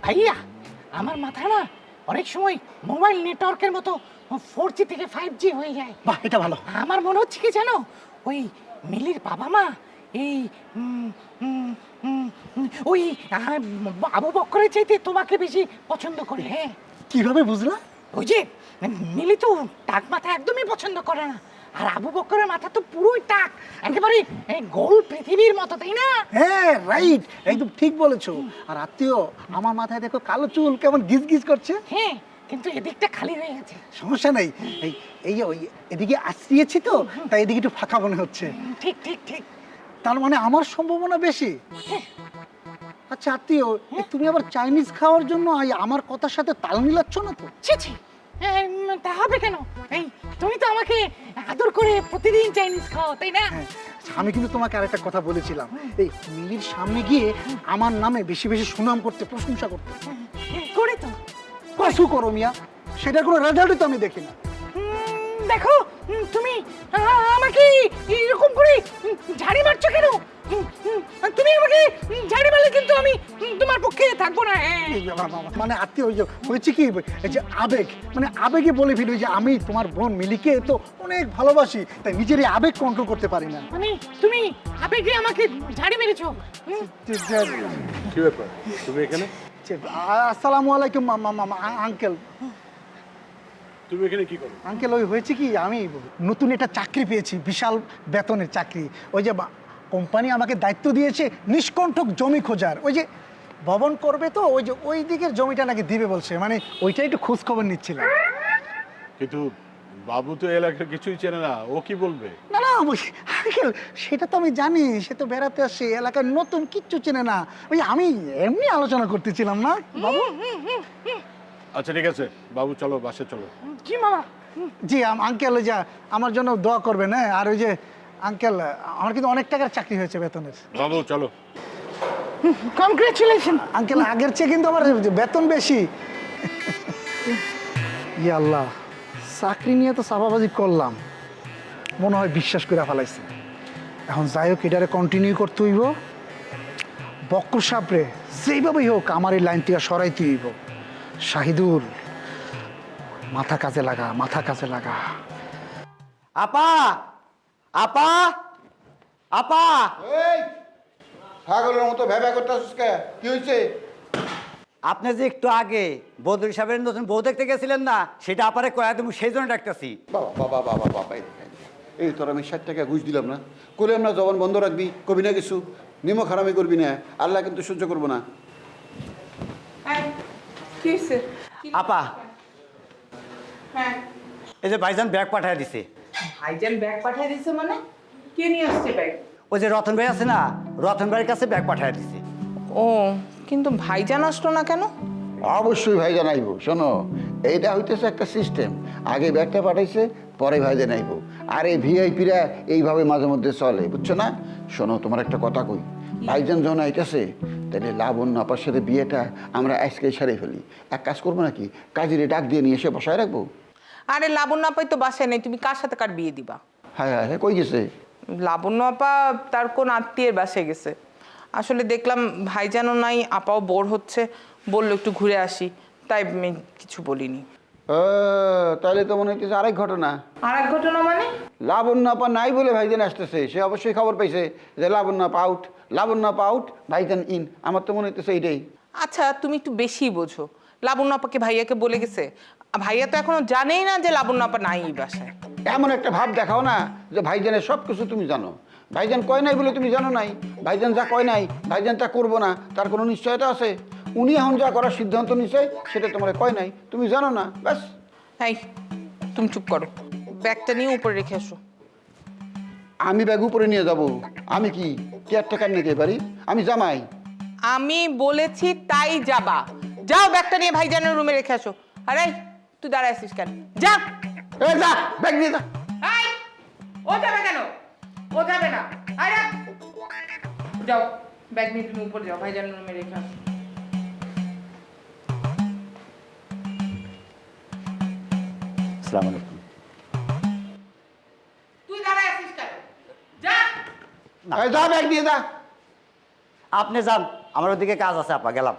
ভাইয়া আমার মাথা না অনেক সময় মোবাইল নেটওয়ার্কের মতো 4G থেকে 5G হয়ে যায়। বাহ, এটা ভালো। আমার মনে হচ্ছে কি জানো, ওই মিলির বাবা মা এই ওই আবু বক্করের চাইতে তোমাকে বেশি পছন্দ করে। হ্যাঁ। কিভাবে বুঝলা? ওই যে মিলি তো টাক মাথা একদমই পছন্দ করে না, আর আবু বক্করের মাথা তো পুরোই টাক, একেবারে গোল পৃথিবীর মতো, তাই না? হ্যাঁ, রাইট, একদম ঠিক বলেছো। আর আত্মীয়, আমার মাথায় দেখো কালো চুল কেমন গিজ গিজ করছে। হ্যাঁ, কিন্তু এদিকটা খালি হয়ে গেছে। সমস্যা নেই, এই যে ওই এদিকে আসছিয়েছি তো, তাই এদিকে একটু ফাঁকা মনে হচ্ছে। ঠিক ঠিক ঠিক। তার মানে আমার সম্ভাবনা বেশি। আচ্ছা আত্মীয়, তুমি আবার চাইনিজ খাওয়ার জন্য আমার কথার সাথে তাল মিলাচ্ছ না তো? ছি ছি, তা হবে কেন? এই তুমি তো আমাকে আদর করে প্রতিদিন চাইনিজ খাও, তাই না? আমি কিন্তু তোমাকে আরেকটা কথা বলেছিলাম, এই মিলির সামনে গিয়ে আমার নামে বেশি বেশি সুনাম করতে, প্রশংসা করতে। করে তো কসু করো মিয়া, সেটার কোনো রেজাল্টই তো আমি দেখি না। দেখো, তুমি আমাকে এরকম করে ঝাড়ি মারছো কেন? তুমি আমাকে ঝাড়ি মারলে কিন্তু আমি তোমার পক্ষে থাকবো না। মানে আত্মীয়, ওই যে হয়েছে কি, এই যে আবেগ, মানে আবেগে বলে ফেলি যে আমি তোমার বোন মিলিকে তো অনেক ভালোবাসি, তাই নিজের এই আবেগ কন্ট্রোল করতে পারি না। মানে তুমি আবেগে আমাকে ঝাড়ি মেরেছো? কি ব্যাপার তুমি এখানে? আসসালামু আলাইকুম আঙ্কেল। তুমি এখানে কি করো? আঙ্কেল, ওই হয়েছে কি, আমি নতুন একটা চাকরি পেয়েছি, বিশাল বেতনের চাকরি। ওই যে কোম্পানি আমাকে দায়িত্ব দিয়েছে নিষ্কণ্ঠক জমি খোঁজার। ওই যে ভবন করবে তো, ওই যে ওই দিকের জমিটা নাকি দিবে বলছে, মানে ওইটাই একটু খোঁজ খবর নিচ্ছিলাম। কিন্তু বাবু তো এলাকার কিছুই চেনে না, ও কি বলবে? না না আঙ্কেল, সেটা তো আমি জানি, সে তো বেড়াতে আসছে, এলাকার নতুন, কিচ্ছু চেনে না। ওই আমি এমনি আলোচনা করতেছিলাম না বাবু। আচ্ছা ঠিক আছে বাবু, চলো বাসে চলো। জি মামা। জি আঙ্কেল, ওই যে আমার জন্য দোয়া করবেন। হ্যাঁ, আর ওই যে আঙ্কেল, আমার কিন্তু অনেক টাকার চাকরি হয়েছে বেতনের। বাবু চলো। কংগ্রেচুলেশন আঙ্কেল, আগের চেয়ে কিন্তু আমার বেতন বেশি। ইয়া আল্লাহ, চাকরি নিয়ে তো চাপাবাজি করলাম, মনে হয় বিশ্বাস করে ফেলাইছে। এখন যাই হোক, এটারে কন্টিনিউ করতে হইব। বক্কর সাপরে যেইভাবেই হোক আমার এই লাইন থেকে সরাইতে হইব। শাহিদুল, মাথা কাজে লাগা, মাথা কাজে লাগা। আপা, আপা, আপা। এই ছাগলের মতো ভ্যাবা করতেছিস কে? কি হয়েছে? আপনি যে একটু আগে বদরুল সাহেবের নতুন বউ দেখতে গেছিলেন না, সেটা আপারে কয়া তুমি সেই জন্য ডাকতেছি। বাবা বাবা বাবা বাবা, এই তোর আমি 60 টাকা ঘুষ দিলাম না, করলাম না, জবান বন্ধ রাখবি, কবি না কিছু, নিমক হারামি করবি না, আল্লাহ কিন্তু সহ্য করবো না। আপা, হ্যাঁ, এই যে ভাইজান ব্যাগ পাঠায় দিছে। ভাইজান ব্যাগ পাঠিয়ে দিছে মানে? কে নিয়ে আসছে ব্যাগ? ওই যে রতন ভাই আছে না, রতন ভাইয়ের কাছে ব্যাগ পাঠায় দিছে। ও, কিন্তু ভাইজান আসলো না কেন? অবশ্যই ভাই জানাইব। শোনো, এইটা হইতেছে একটা সিস্টেম, আগে ব্যাগটা পাঠাইছে, পরে ভাই জানাইব। আর এই ভিআইপিরা এইভাবে মাঝে মধ্যে চলে, বুঝছো না? শোনো, তোমার একটা কথা কই, ভাইজান যখন আইতেছে, তাহলে লাবণ্য আপার সাথে বিয়েটা আমরা আজকে সারে ফেলি। এক কাজ করবো নাকি, কাজীরে ডাক দিয়ে নিয়ে এসে বসায় রাখবো। আরে লাবণ্য আপাই তো বাসায় নেই, তুমি কার সাথে কার বিয়ে দিবা? হ্যাঁ হ্যাঁ হ্যাঁ, কই গেছে? লাবণ্য আপা তার কোন আত্মীয়ের বাসায় গেছে। আসলে দেখলাম ভাইজানও নাই, আপাও বোর হচ্ছে, বললো একটু ঘুরে আসি, তাই আমি কিছু বলিনি। তাহলে তো মনে হচ্ছে আরেক ঘটনা। আর এক ঘটনা মানে? লাবণ্য আপা নাই বলে ভাইজান আসতেছে, সে অবশ্যই খবর পাইছে যে লাবণ্য আপা আউট, লাবণ্য আপা আউট, ভাইজান ইন। আমার তো মনে হচ্ছে এইটাই। আচ্ছা, তুমি একটু বেশি বোঝো। লাবণ্য আপাকে ভাইয়াকে বলে গেছে? ভাইয়া তো এখনো জানেই না যে লাবণ্য আপা নাই এই বাসায়। এমন একটা ভাব দেখাও না যে ভাইজানের সব কিছু তুমি জানো। ভাইজান কয় নাই বলে তুমি জানো নাই? ভাইজান যা কয় নাই, ভাইজান তা করবো না, তার কোনো নিশ্চয়তা আছে? উনি এখন যা করার সিদ্ধান্ত নিছে, সেটা তোমার কয় নাই, তুমি জানো না, ব্যাস। এই, তুমি চুপ করো, ব্যাগটা নিয়ে উপরে রেখে এসো। আমি ব্যাগ উপরে নিয়ে যাব? আমি কি কেয়ারটেকার নিতে পারি? আমি জামাই। আমি বলেছি তাই যাবা। যাও, ব্যাগটা নিয়ে ভাইজানের রুমে রেখে আসো। আরে তুই দাঁড়ায় আছিস কেন? যা। এ যা, ব্যাগ নিয়ে যা। এই, ও যাবে কেন? ও যাবে না। আরে যাও, ব্যাগ নিয়ে তুমি উপরে যাও, ভাইজানের রুমে রেখে আসো। আসসালামু আলাইকুম। তুই দাঁড়ায় আছিস কেন? যা। যা, ব্যাগ নিয়ে যা। আপনি যান, আমার ওদিকে কাজ আছে, আপা গেলাম।